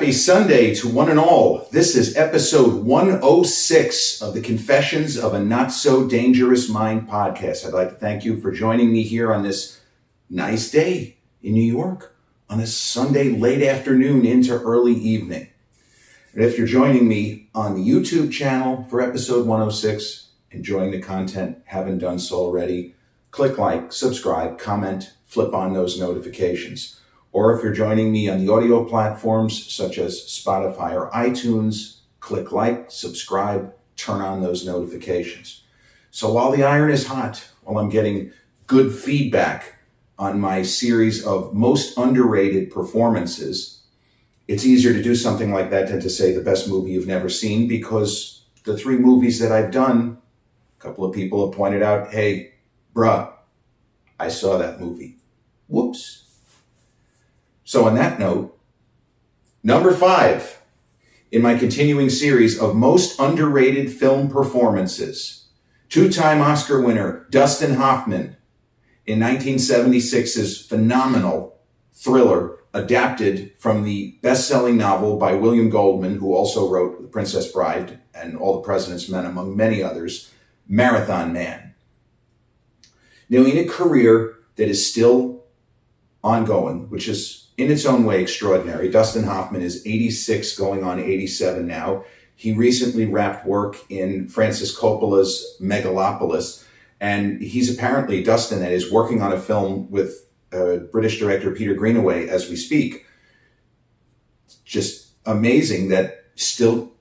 Happy Sunday to one and all. This is episode 106 of the Confessions of a Not So Dangerous Mind podcast. I'd like to thank you for joining me here on this nice day in New York, on this Sunday late afternoon into early evening. And if you're joining me on the YouTube channel for episode 106, enjoying the content, haven't done so already, click like, subscribe, comment, flip on those notifications. Or if you're joining me on the audio platforms such as Spotify or iTunes, click like, subscribe, turn on those notifications. So while the iron is hot, while I'm getting good feedback on my series of most underrated performances, it's easier to do something like that than to say the best movie you've never seen, because the three movies that I've done, a couple of people have pointed out, hey, bruh, I saw that movie. Whoops. So on that note, number 5 in my continuing series of most underrated film performances, two-time Oscar winner Dustin Hoffman in 1976's phenomenal thriller adapted from the best-selling novel by William Goldman, who also wrote The Princess Bride and All the President's Men, among many others, Marathon Man. Now, in a career that is still ongoing, which is in its own way extraordinary. Dustin Hoffman is 86, going on 87 now. He recently wrapped work in Francis Coppola's Megalopolis, and he's apparently, Dustin, that is, working on a film with British director Peter Greenaway as we speak. It's just amazing that still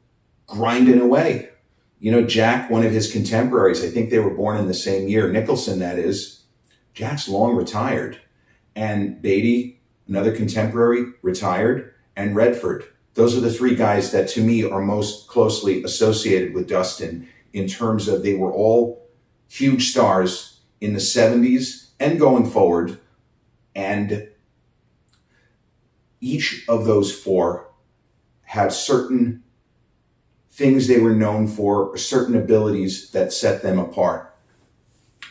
grinding away. You know, Jack, one of his contemporaries, I think they were born in the same year, Nicholson that is, Jack's long retired. And Beatty, another contemporary, retired, and Redford. Those are the three guys that to me are most closely associated with Dustin in terms of they were all huge stars in the 70s and going forward. And each of those four have certain things they were known for, or certain abilities that set them apart.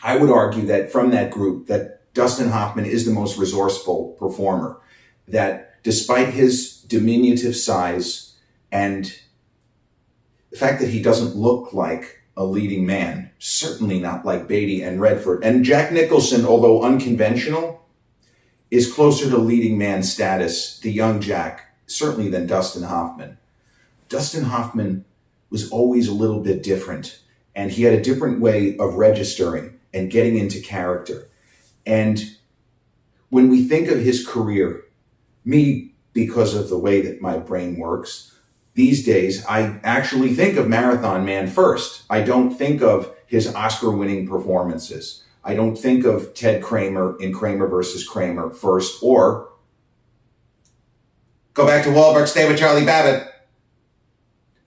I would argue that from that group, that Dustin Hoffman is the most resourceful performer, that despite his diminutive size and the fact that he doesn't look like a leading man, certainly not like Beatty and Redford, and Jack Nicholson, although unconventional, is closer to leading man status, the young Jack, certainly than Dustin Hoffman. Dustin Hoffman was always a little bit different, and he had a different way of registering and getting into character. And when we think of his career, me, because of the way that my brain works, these days, I actually think of Marathon Man first. I don't think of his Oscar-winning performances. I don't think of Ted Kramer in Kramer versus Kramer first, or go back to Wahlberg, stay with Charlie Babbitt.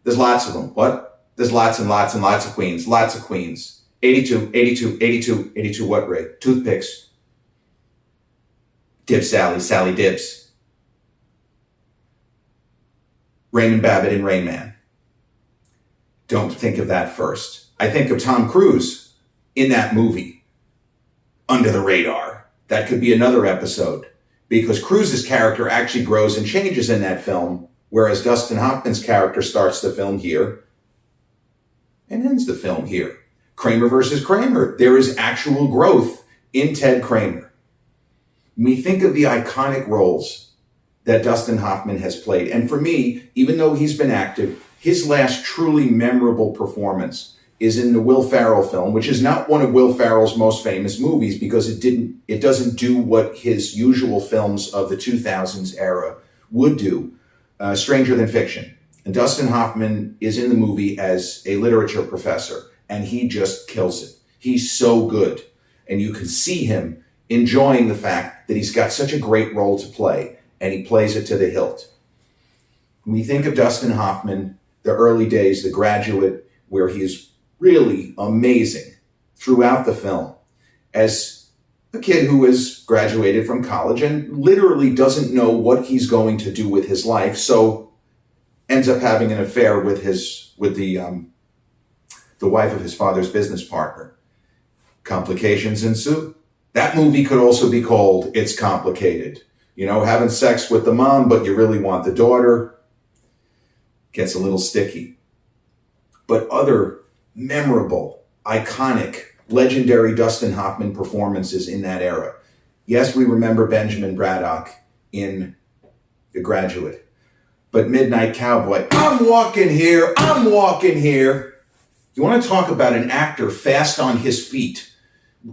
There's lots of them. What? There's lots and lots and lots of queens. Lots of queens. 82, 82, 82, 82 what, Ray? Toothpicks. Dibs Sally, Sally Dibs. Raymond Babbitt in Rain Man. Don't think of that first. I think of Tom Cruise in that movie, Under the Radar. That could be another episode, because Cruise's character actually grows and changes in that film, whereas Dustin Hoffman's character starts the film here and ends the film here. Kramer versus Kramer. There is actual growth in Ted Kramer. When we think of the iconic roles that Dustin Hoffman has played, and for me, even though he's been active, his last truly memorable performance is in the Will Ferrell film, which is not one of Will Ferrell's most famous movies because it doesn't do what his usual films of the 2000s era would do, Stranger Than Fiction. And Dustin Hoffman is in the movie as a literature professor, and he just kills it. He's so good. And you can see him enjoying the fact that he's got such a great role to play, and he plays it to the hilt. When we think of Dustin Hoffman, the early days, The Graduate, where he is really amazing throughout the film, as a kid who has graduated from college and literally doesn't know what he's going to do with his life, so ends up having an affair with the wife of his father's business partner. Complications ensue. That movie could also be called It's Complicated. You know, having sex with the mom, but you really want the daughter. gets a little sticky. But other memorable, iconic, legendary Dustin Hoffman performances in that era. Yes, we remember Benjamin Braddock in The Graduate. But Midnight Cowboy, I'm walking here, I'm walking here. You want to talk about an actor fast on his feet,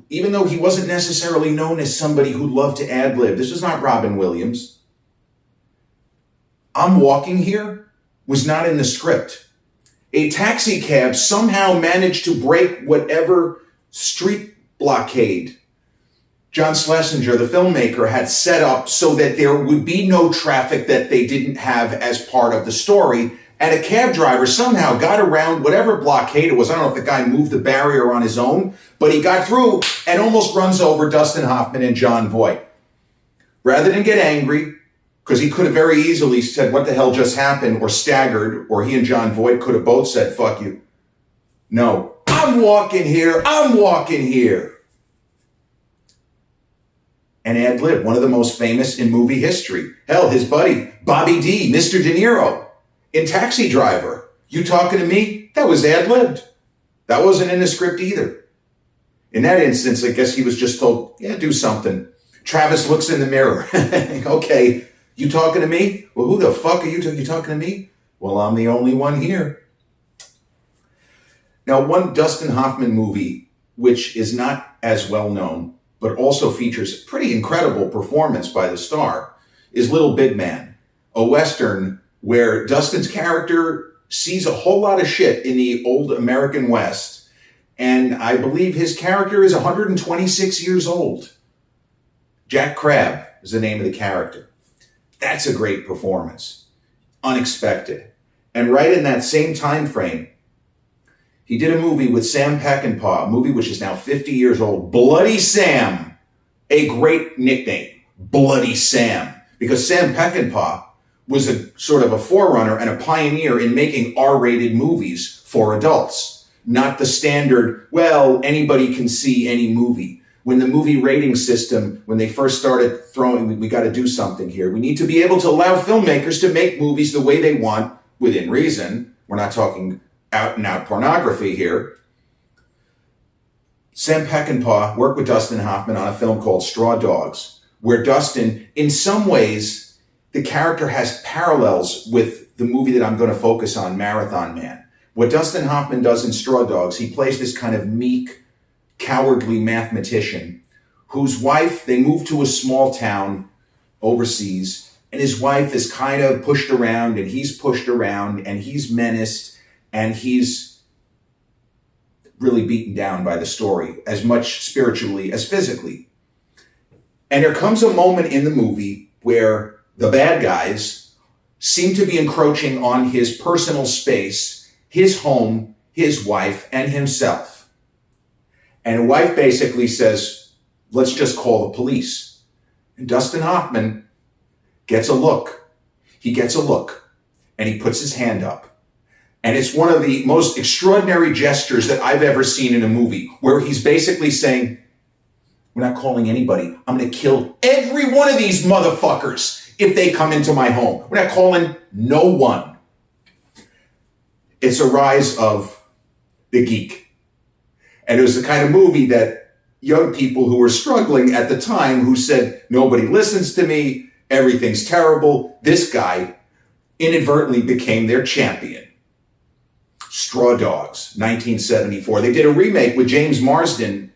even though he wasn't necessarily known as somebody who loved to ad-lib. This was not Robin Williams. I'm walking here was not in the script. A taxi cab somehow managed to break whatever street blockade John Schlesinger, the filmmaker, had set up so that there would be no traffic that they didn't have as part of the story. And a cab driver somehow got around whatever blockade it was. I don't know if the guy moved the barrier on his own, but he got through and almost runs over Dustin Hoffman and Jon Voight. Rather than get angry, because he could have very easily said, what the hell just happened, or staggered, or he and Jon Voight could have both said, fuck you. No, I'm walking here, I'm walking here. And ad-lib, one of the most famous in movie history. Hell, his buddy, Bobby D, Mr. De Niro, in Taxi Driver. You talking to me? That was ad-libbed. That wasn't in the script either. In that instance, I guess he was just told, yeah, do something. Travis looks in the mirror. Okay, you talking to me? Well, who the fuck are you talking to me? Well, I'm the only one here. Now, one Dustin Hoffman movie, which is not as well known, but also features a pretty incredible performance by the star, is Little Big Man, a Western where Dustin's character sees a whole lot of shit in the old American West. And I believe his character is 126 years old. Jack Crabb is the name of the character. That's a great performance. Unexpected. And right in that same time frame, he did a movie with Sam Peckinpah, a movie which is now 50 years old, Bloody Sam. A great nickname, Bloody Sam, because Sam Peckinpah was a sort of a forerunner and a pioneer in making R-rated movies for adults. Not the standard, well, anybody can see any movie. When the movie rating system, when they first started throwing, we got to do something here. We need to be able to allow filmmakers to make movies the way they want, within reason. We're not talking out and out pornography here. Sam Peckinpah worked with Dustin Hoffman on a film called Straw Dogs, where Dustin, in some ways, the character has parallels with the movie that I'm going to focus on, Marathon Man. What Dustin Hoffman does in Straw Dogs, he plays this kind of meek, cowardly mathematician whose wife, they move to a small town overseas, and his wife is kind of pushed around, and he's pushed around, and he's menaced, and he's really beaten down by the story, as much spiritually as physically. And there comes a moment in the movie where the bad guys seem to be encroaching on his personal space, his home, his wife, and himself. And the wife basically says, let's just call the police. And Dustin Hoffman gets a look. He gets a look, and he puts his hand up. And it's one of the most extraordinary gestures that I've ever seen in a movie, where he's basically saying, we're not calling anybody. I'm going to kill every one of these motherfuckers if they come into my home. We're not calling no one. It's a rise of the geek. And it was the kind of movie that young people who were struggling at the time, who said, nobody listens to me, everything's terrible. This guy inadvertently became their champion. Straw Dogs, 1974. They did a remake with James Marsden.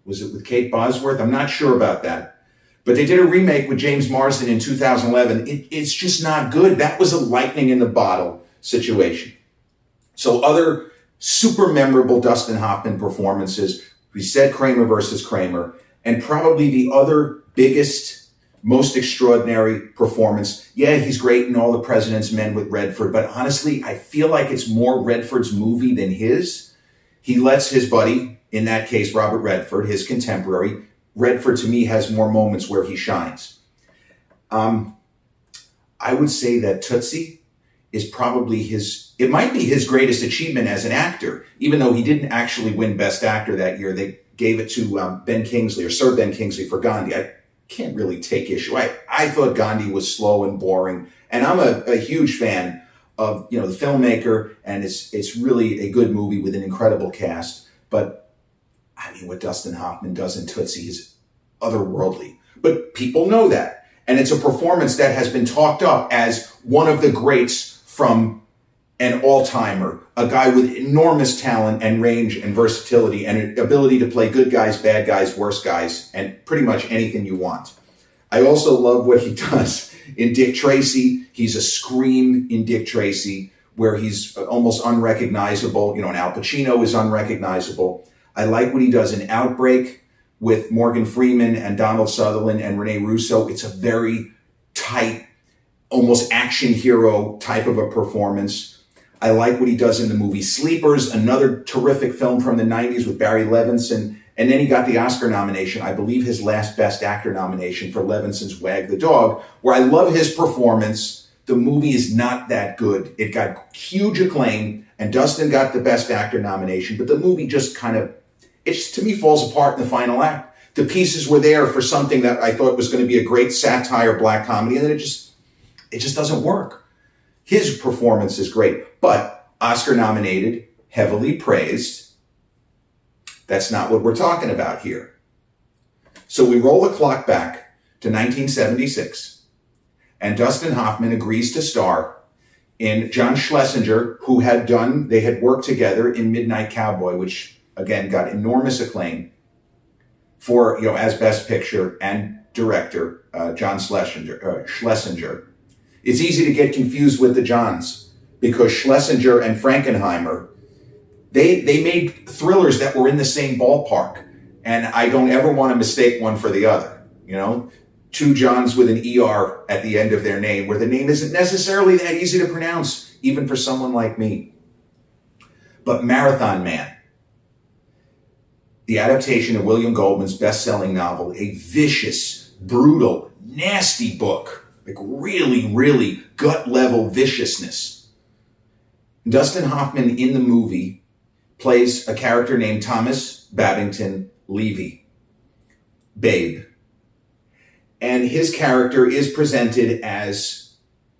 Was it with Kate Bosworth? I'm not sure about that. But they did a remake with James Marsden in 2011. It's just not good. That was a lightning in the bottle situation. So other super memorable Dustin Hoffman performances. We said Kramer versus Kramer. And probably the other biggest, most extraordinary performance. Yeah, he's great in All the President's Men with Redford, but honestly, I feel like it's more Redford's movie than his. He lets his buddy, in that case, Robert Redford, his contemporary, Redford to me has more moments where he shines. I would say that Tootsie is probably it might be his greatest achievement as an actor, even though he didn't actually win Best Actor that year. They gave it to Ben Kingsley, or Sir Ben Kingsley, for Gandhi. I can't really take issue. I thought Gandhi was slow and boring, and I'm a huge fan of the filmmaker, and it's really a good movie with an incredible cast. But I mean, what Dustin Hoffman does in Tootsie is otherworldly. But people know that, and it's a performance that has been talked up as one of the greats from an all-timer, a guy with enormous talent and range and versatility and an ability to play good guys, bad guys, worse guys, and pretty much anything you want. I also love what he does in Dick Tracy. He's a scream in Dick Tracy, where he's almost unrecognizable. And Al Pacino is unrecognizable. I like what he does in Outbreak with Morgan Freeman and Donald Sutherland and Rene Russo. It's a very tight, almost action hero type of a performance. I like what he does in the movie Sleepers, another terrific film from the 90s with Barry Levinson. And then he got the Oscar nomination, I believe his last Best Actor nomination for Levinson's Wag the Dog, where I love his performance. The movie is not that good. It got huge acclaim, and Dustin got the Best Actor nomination, but the movie just to me falls apart in the final act. The pieces were there for something that I thought was going to be a great satire black comedy, and then it just doesn't work. His performance is great, but Oscar nominated, heavily praised. That's not what we're talking about here. So we roll the clock back to 1976, and Dustin Hoffman agrees to star in John Schlesinger, they had worked together in Midnight Cowboy, which again got enormous acclaim for, as Best Picture and Director, John Schlesinger. It's easy to get confused with the Johns because Schlesinger and Frankenheimer, they made thrillers that were in the same ballpark. And I don't ever want to mistake one for the other. Two Johns with an ER at the end of their name, where the name isn't necessarily that easy to pronounce, even for someone like me. But Marathon Man, the adaptation of William Goldman's best-selling novel, a vicious, brutal, nasty book, like really, really gut-level viciousness. Dustin Hoffman in the movie plays a character named Thomas Babington Levy, Babe. And his character is presented as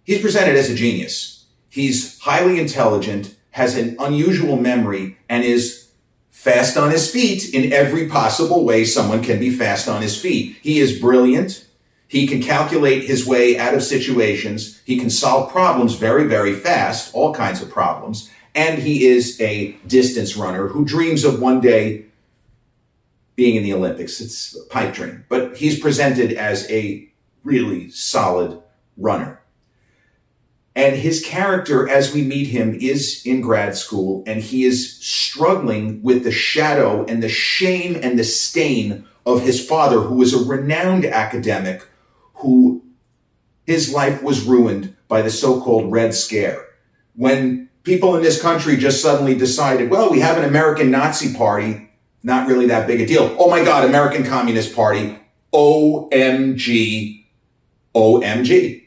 a genius. He's highly intelligent, has an unusual memory, and is fast on his feet in every possible way someone can be fast on his feet. He is brilliant. He can calculate his way out of situations. He can solve problems very, very fast, all kinds of problems. And he is a distance runner who dreams of one day being in the Olympics. It's a pipe dream. But he's presented as a really solid runner. And his character, as we meet him, is in grad school, and he is struggling with the shadow and the shame and the stain of his father, who was a renowned academic, who his life was ruined by the so-called Red Scare. When people in this country just suddenly decided, well, we have an American Nazi party, not really that big a deal. Oh my God, American Communist Party, OMG, OMG.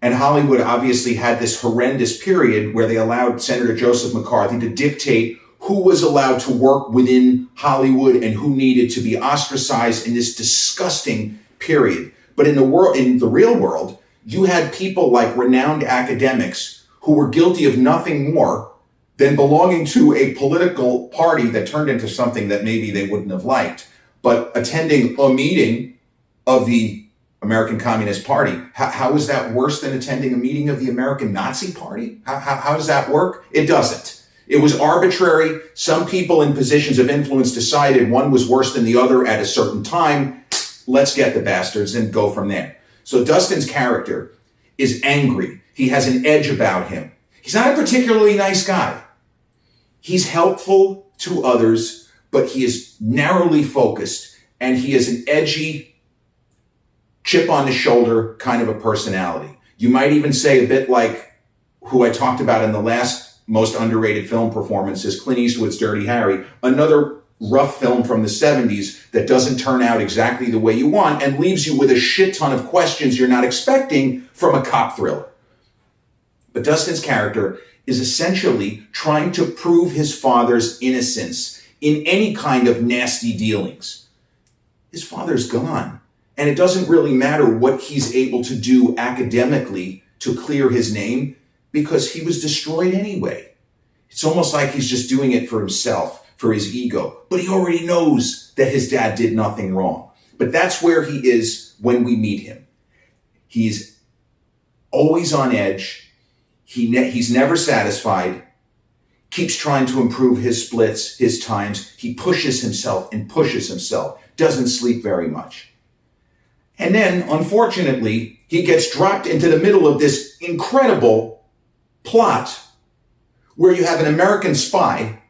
And Hollywood obviously had this horrendous period where they allowed Senator Joseph McCarthy to dictate who was allowed to work within Hollywood and who needed to be ostracized in this disgusting period. But in the real world, you had people like renowned academics who were guilty of nothing more than belonging to a political party that turned into something that maybe they wouldn't have liked, but attending a meeting of the American Communist Party. How is that worse than attending a meeting of the American Nazi Party? How does that work? It doesn't. It was arbitrary. Some people in positions of influence decided one was worse than the other at a certain time. Let's get the bastards and go from there. So Dustin's character is angry. He has an edge about him. He's not a particularly nice guy. He's helpful to others, but he is narrowly focused, and he is an edgy, chip on the shoulder kind of a personality. You might even say a bit like who I talked about in the last most underrated film performances, Clint Eastwood's Dirty Harry, another rough film from the 70s that doesn't turn out exactly the way you want and leaves you with a shit ton of questions you're not expecting from a cop thriller. But Dustin's character is essentially trying to prove his father's innocence in any kind of nasty dealings. His father's gone, and it doesn't really matter what he's able to do academically to clear his name, because he was destroyed anyway. It's almost like he's just doing it for himself, for his ego. But he already knows that his dad did nothing wrong. But that's where he is when we meet him. He's always on edge. He's never satisfied. Keeps trying to improve his splits, his times. He pushes himself and pushes himself. Doesn't sleep very much. And then, unfortunately, he gets dropped into the middle of this incredible plot where you have an American spy,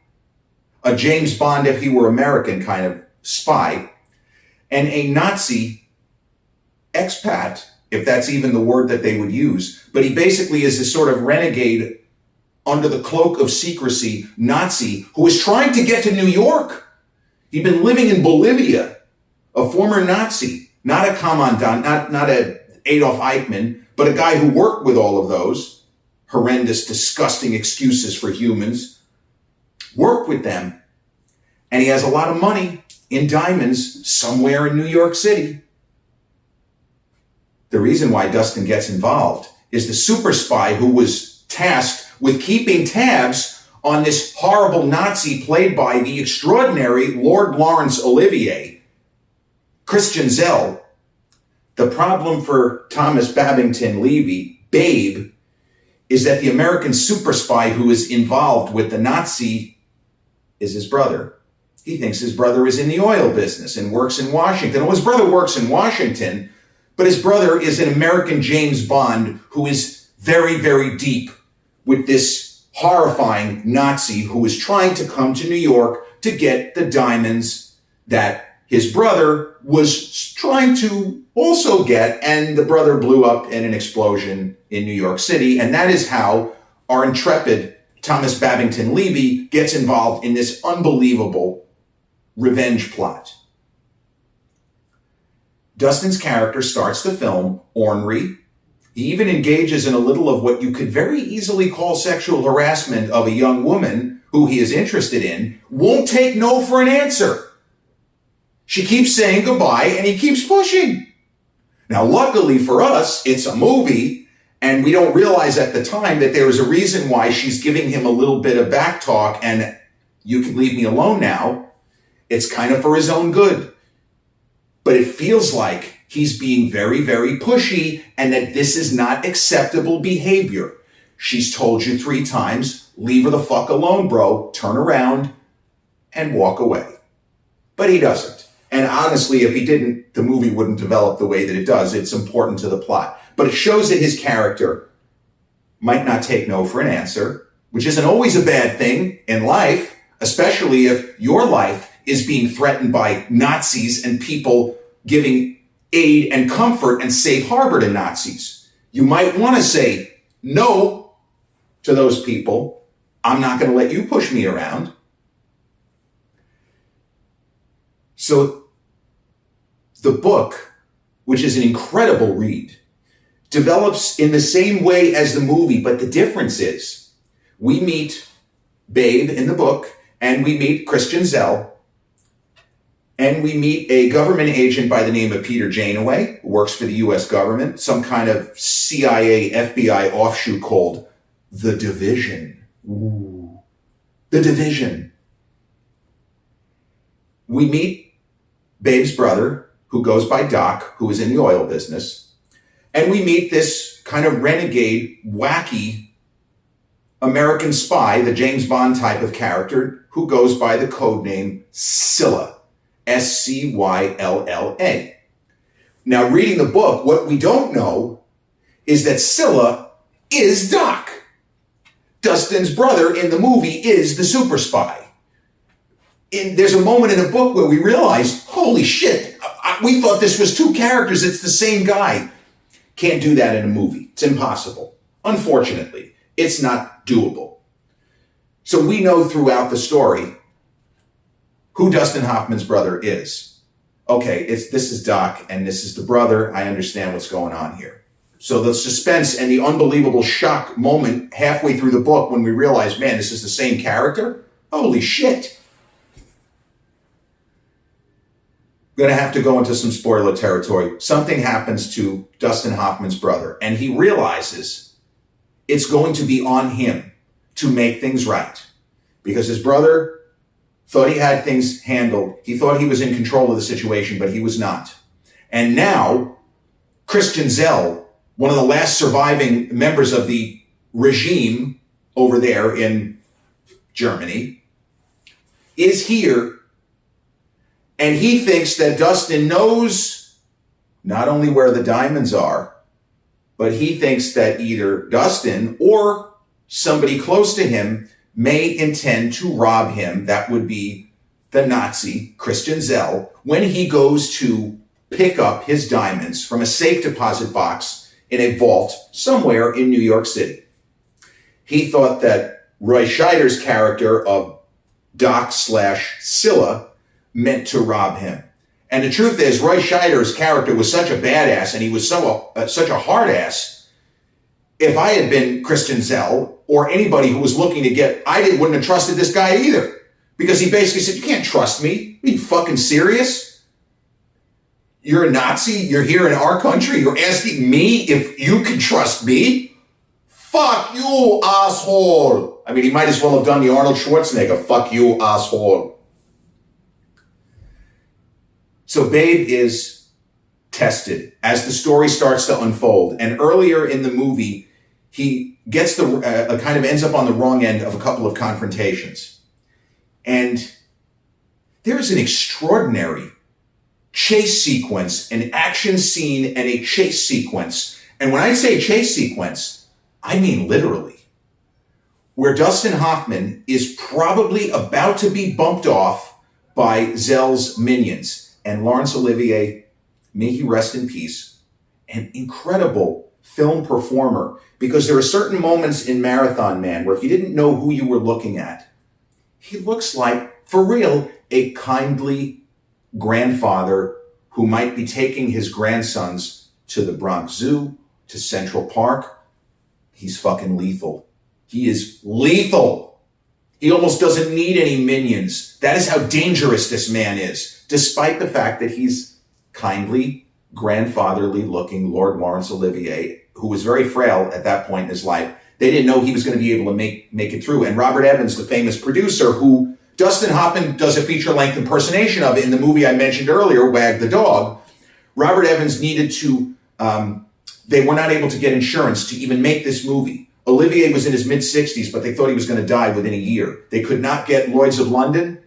a James Bond if he were American kind of spy, and a Nazi expat, if that's even the word that they would use. But he basically is this sort of renegade under the cloak of secrecy Nazi who is trying to get to New York. He'd been living in Bolivia, a former Nazi, not a commandant, not a Adolf Eichmann, but a guy who worked with all of those horrendous, disgusting excuses for humans, worked with them, and he has a lot of money in diamonds somewhere in New York City. The reason why Dustin gets involved is the super spy who was tasked with keeping tabs on this horrible Nazi played by the extraordinary Lord Laurence Olivier, Christian Zell. The problem for Thomas Babington Levy, Babe, is that the American super spy who is involved with the Nazi is his brother. He thinks his brother is in the oil business and works in Washington. Well, his brother works in Washington, but his brother is an American James Bond who is very, very deep with this horrifying Nazi who is trying to come to New York to get the diamonds that his brother was trying to also get, and the brother blew up in an explosion in New York City. And that is how our intrepid Thomas Babington Levy gets involved in this unbelievable revenge plot. Dustin's character starts the film ornery. He even engages in a little of what you could very easily call sexual harassment of a young woman who he is interested in, won't take no for an answer. She keeps saying goodbye and he keeps pushing. Now, luckily for us, it's a movie and we don't realize at the time that there is a reason why she's giving him a little bit of back talk and you can leave me alone now. It's kind of for his own good. But it feels like he's being very, very pushy and that this is not acceptable behavior. She's told you 3 times, leave her the fuck alone, bro. Turn around and walk away. But he doesn't. And honestly, if he didn't, the movie wouldn't develop the way that it does. It's important to the plot. But it shows that his character might not take no for an answer, which isn't always a bad thing in life, especially if your life is being threatened by Nazis and people giving aid and comfort and safe harbor to Nazis. You might want to say no to those people. I'm not going to let you push me around. So the book, which is an incredible read, develops in the same way as the movie, but the difference is we meet Babe in the book and we meet Christian Zell and we meet a government agent by the name of Peter Janeway, who works for the U.S. government, some kind of CIA, FBI offshoot called The Division. Ooh, The Division. We meet Babe's brother, who goes by Doc, who is in the oil business. And we meet this kind of renegade, wacky American spy, the James Bond type of character, who goes by the code name Scylla, Scylla. Now, reading the book, what we don't know is that Scylla is Doc. Dustin's brother in the movie is the super spy. There's a moment in the book where we realize, holy shit, we thought this was 2 characters. It's the same guy. Can't do that in a movie. It's impossible. Unfortunately, it's not doable. So we know throughout the story who Dustin Hoffman's brother is. Okay, this is Doc and this is the brother. I understand what's going on here. So the suspense and the unbelievable shock moment halfway through the book when we realize, man, this is the same character. Holy shit. Going to have to go into some spoiler territory. Something happens to Dustin Hoffman's brother, and he realizes it's going to be on him to make things right. Because his brother thought he had things handled. He thought he was in control of the situation, but he was not. And now, Christian Zell, one of the last surviving members of the regime over there in Germany, is here, and he thinks that Dustin knows not only where the diamonds are, but he thinks that either Dustin or somebody close to him may intend to rob him. That would be the Nazi, Christian Zell, when he goes to pick up his diamonds from a safe deposit box in a vault somewhere in New York City. He thought that Roy Scheider's character of Doc/Scylla meant to rob him. And the truth is, Roy Scheider's character was such a badass, and he was such a hard ass. If I had been Christian Zell or anybody who was looking to wouldn't have trusted this guy either. Because he basically said, you can't trust me. Are you fucking serious? You're a Nazi. You're here in our country. You're asking me if you can trust me? Fuck you, asshole. I mean, he might as well have done the Arnold Schwarzenegger. Fuck you, asshole. So Babe is tested as the story starts to unfold. And earlier in the movie, he gets kind of ends up on the wrong end of a couple of confrontations. And there is an extraordinary chase sequence, an action scene and a chase sequence. And when I say chase sequence, I mean literally. Where Dustin Hoffman is probably about to be bumped off by Zell's minions. And Laurence Olivier, may he rest in peace, an incredible film performer. Because there are certain moments in Marathon Man where if you didn't know who you were looking at, he looks like, for real, a kindly grandfather who might be taking his grandsons to the Bronx Zoo, to Central Park. He's fucking lethal. He is lethal. He almost doesn't need any minions. That is how dangerous this man is, despite the fact that he's kindly, grandfatherly looking Lord Laurence Olivier, who was very frail at that point in his life. They didn't know he was going to be able to make it through. And Robert Evans, the famous producer, who Dustin Hoffman does a feature-length impersonation of in the movie I mentioned earlier, Wag the Dog. Robert Evans needed to, they were not able to get insurance to even make this movie. Olivier was in his mid-60s, but they thought he was going to die within a year. They could not get Lloyd's of London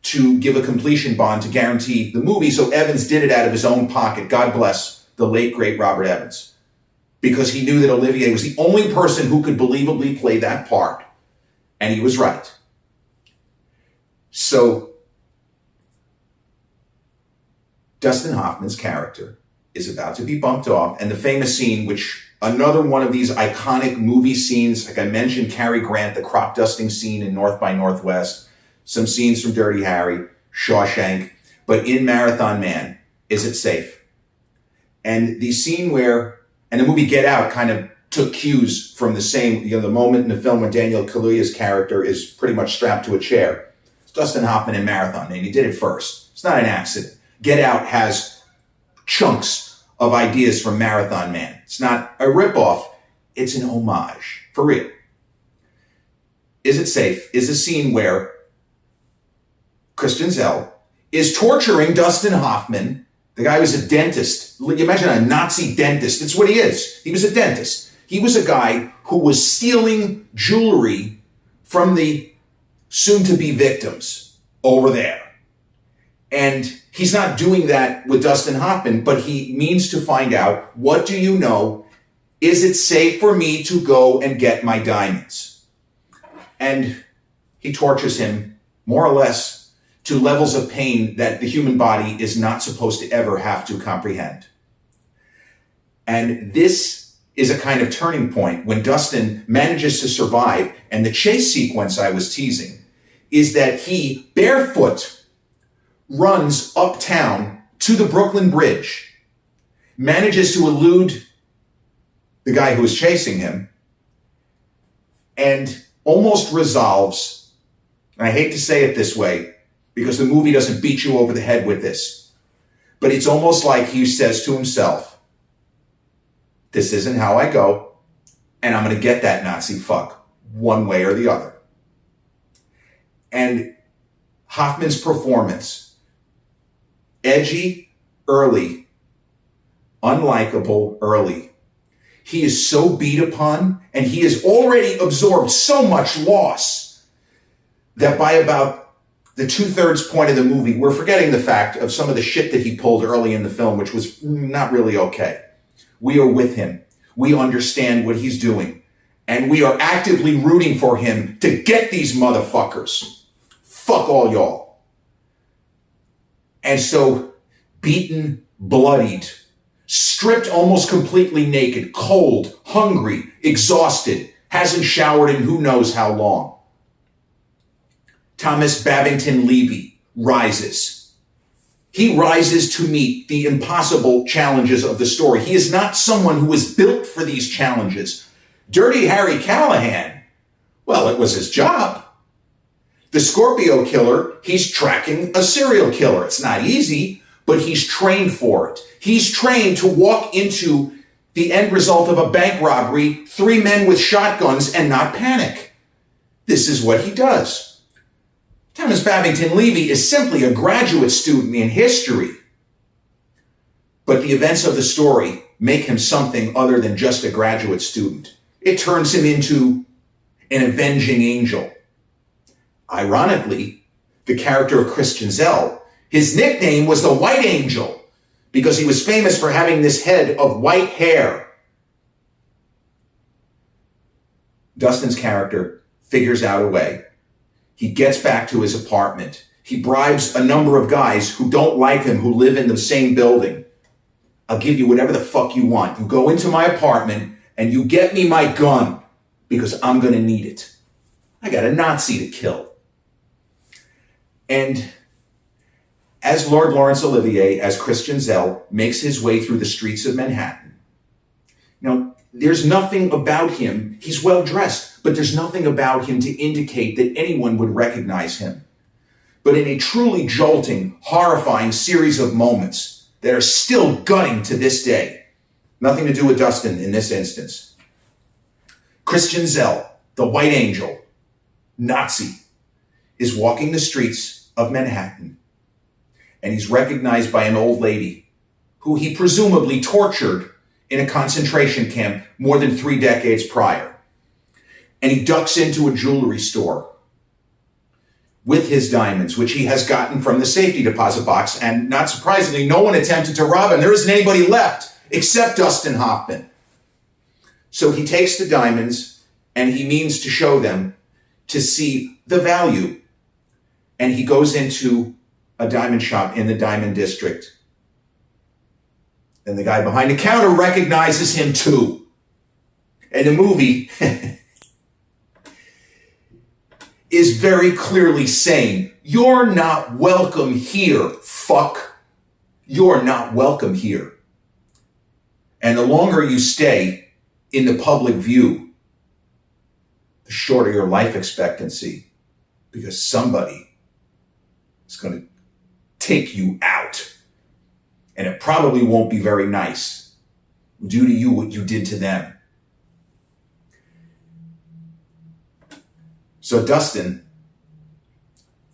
to give a completion bond to guarantee the movie, so Evans did it out of his own pocket. God bless the late, great Robert Evans. Because he knew that Olivier was the only person who could believably play that part. And he was right. So, Dustin Hoffman's character is about to be bumped off, and the famous scene, which another one of these iconic movie scenes, like I mentioned, Cary Grant, the crop dusting scene in North by Northwest, some scenes from Dirty Harry, Shawshank, but in Marathon Man, is it safe? And the scene where, and the movie Get Out kind of took cues from the same, the moment in the film when Daniel Kaluuya's character is pretty much strapped to a chair. It's Dustin Hoffman in Marathon Man. He did it first. It's not an accident. Get Out has chunks of ideas from Marathon Man. It's not a ripoff. It's an homage. For real. Is It Safe is a scene where Christian Zell is torturing Dustin Hoffman. The guy was a dentist. You imagine a Nazi dentist. That's what he is. He was a dentist. He was a guy who was stealing jewelry from the soon-to-be victims over there. And he's not doing that with Dustin Hoffman, but he means to find out, what do you know? Is it safe for me to go and get my diamonds? And he tortures him, more or less, to levels of pain that the human body is not supposed to ever have to comprehend. And this is a kind of turning point when Dustin manages to survive. And the chase sequence I was teasing is that he, barefoot, runs uptown to the Brooklyn Bridge, manages to elude the guy who is chasing him, and almost resolves, and I hate to say it this way, because the movie doesn't beat you over the head with this, but it's almost like he says to himself, this isn't how I go. and I'm going to get that Nazi fuck one way or the other. And Hoffman's performance, edgy, early, unlikable, early. He is so beat upon, and he has already absorbed so much loss that by about the 2/3 point of the movie, we're forgetting the fact of some of the shit that he pulled early in the film, which was not really okay. We are with him. We understand what he's doing. And we are actively rooting for him to get these motherfuckers. Fuck all y'all. And so, beaten, bloodied, stripped almost completely naked, cold, hungry, exhausted, hasn't showered in who knows how long. Thomas Babington Levy rises. He rises to meet the impossible challenges of the story. He is not someone who was built for these challenges. Dirty Harry Callahan, well, it was his job. The Scorpio killer, he's tracking a serial killer. It's not easy, but he's trained for it. He's trained to walk into the end result of a bank robbery, 3 men with shotguns, and not panic. This is what he does. Thomas Babington Levy is simply a graduate student in history. But the events of the story make him something other than just a graduate student. It turns him into an avenging angel. Ironically, the character of Christian Zell, his nickname was the White Angel because he was famous for having this head of white hair. Dustin's character figures out a way. He gets back to his apartment. He bribes a number of guys who don't like him, who live in the same building. I'll give you whatever the fuck you want. You go into my apartment and you get me my gun because I'm going to need it. I got a Nazi to kill. And as Lord Laurence Olivier, as Christian Zell, makes his way through the streets of Manhattan, now, there's nothing about him. He's well dressed, but there's nothing about him to indicate that anyone would recognize him. But in a truly jolting, horrifying series of moments that are still gutting to this day, nothing to do with Dustin in this instance, Christian Zell, the White Angel, Nazi, is walking the streets of Manhattan, and he's recognized by an old lady who he presumably tortured in a concentration camp more than 3 decades prior. And he ducks into a jewelry store with his diamonds, which he has gotten from the safety deposit box, and not surprisingly, no one attempted to rob him. There isn't anybody left except Dustin Hoffman. So he takes the diamonds and he means to show them to see the value. And he goes into a diamond shop in the Diamond District. And the guy behind the counter recognizes him too. And the movie is very clearly saying, you're not welcome here, fuck. You're not welcome here. And the longer you stay in the public view, the shorter your life expectancy, because somebody is going to take you out. And it probably won't be very nice. Do to you what you did to them. So Dustin,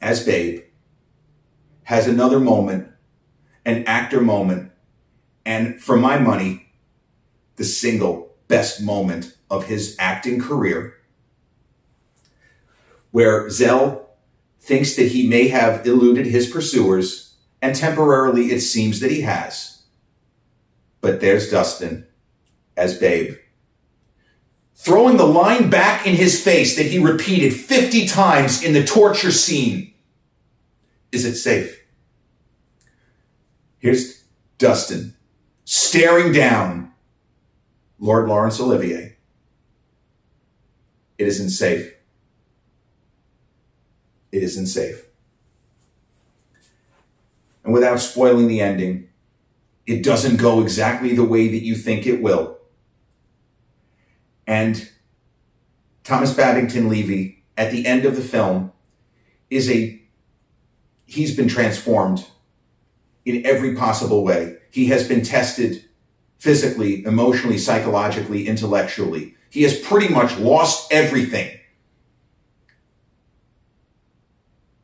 as Babe, has another moment, an actor moment, and for my money, the single best moment of his acting career, where Zell thinks that he may have eluded his pursuers, and temporarily it seems that he has. But there's Dustin as Babe, throwing the line back in his face that he repeated 50 times in the torture scene. Is it safe? Here's Dustin staring down Lord Laurence Olivier. It isn't safe. It isn't safe. And without spoiling the ending, it doesn't go exactly the way that you think it will. And Thomas Babington Levy, at the end of the film, he's been transformed in every possible way. He has been tested physically, emotionally, psychologically, intellectually. He has pretty much lost everything.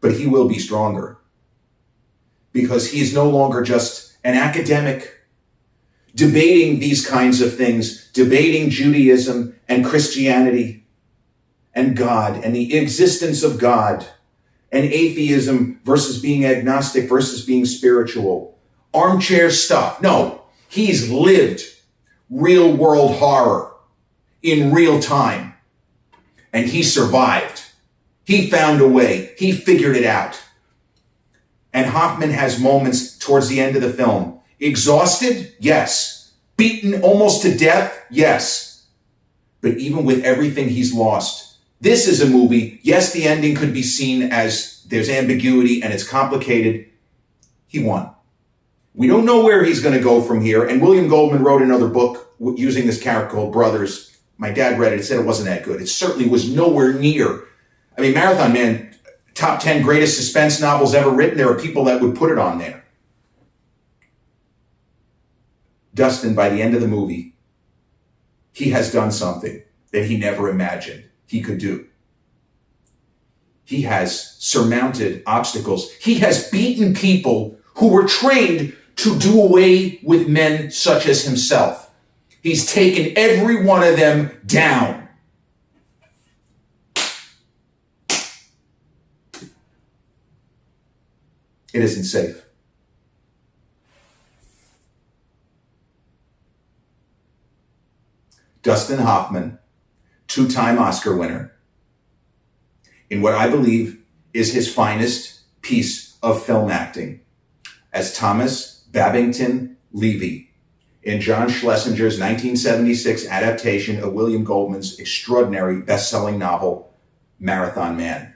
But he will be stronger because he is no longer just an academic debating these kinds of things, debating Judaism and Christianity and God and the existence of God and atheism versus being agnostic versus being spiritual. Armchair stuff. No, he's lived real world horror in real time. And he survived. He found a way. He figured it out. And Hoffman has moments towards the end of the film. Exhausted? Yes. Beaten almost to death? Yes. But even with everything he's lost, this is a movie. Yes, the ending could be seen as there's ambiguity and it's complicated. He won. We don't know where he's going to go from here. And William Goldman wrote another book using this character called Brothers. My dad read it. It said it wasn't that good. It certainly was nowhere near. I mean, Marathon Man, top 10 greatest suspense novels ever written. There are people that would put it on there. Dustin, by the end of the movie, he has done something that he never imagined he could do. He has surmounted obstacles. He has beaten people who were trained to do away with men such as himself. He's taken every one of them down. It isn't safe. Dustin Hoffman, two-time Oscar winner, in what I believe is his finest piece of film acting, as Thomas Babington Levy in John Schlesinger's 1976 adaptation of William Goldman's extraordinary best-selling novel, Marathon Man.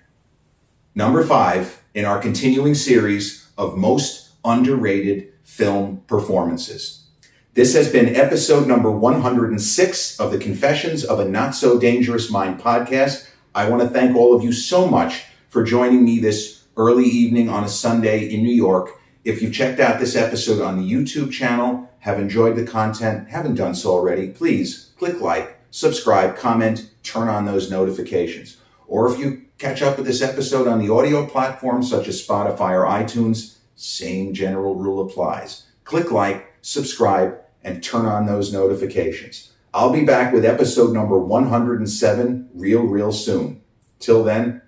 Number 5 in our continuing series of most underrated film performances. This has been episode number 106 of the Confessions of a Not So Dangerous Mind podcast. I want to thank all of you so much for joining me this early evening on a Sunday in New York. If you've checked out this episode on the YouTube channel, have enjoyed the content, haven't done so already, please click like, subscribe, comment, turn on those notifications. Or if you catch up with this episode on the audio platforms such as Spotify or iTunes, same general rule applies. Click like, subscribe, and turn on those notifications. I'll be back with episode number 107 real soon. Till then,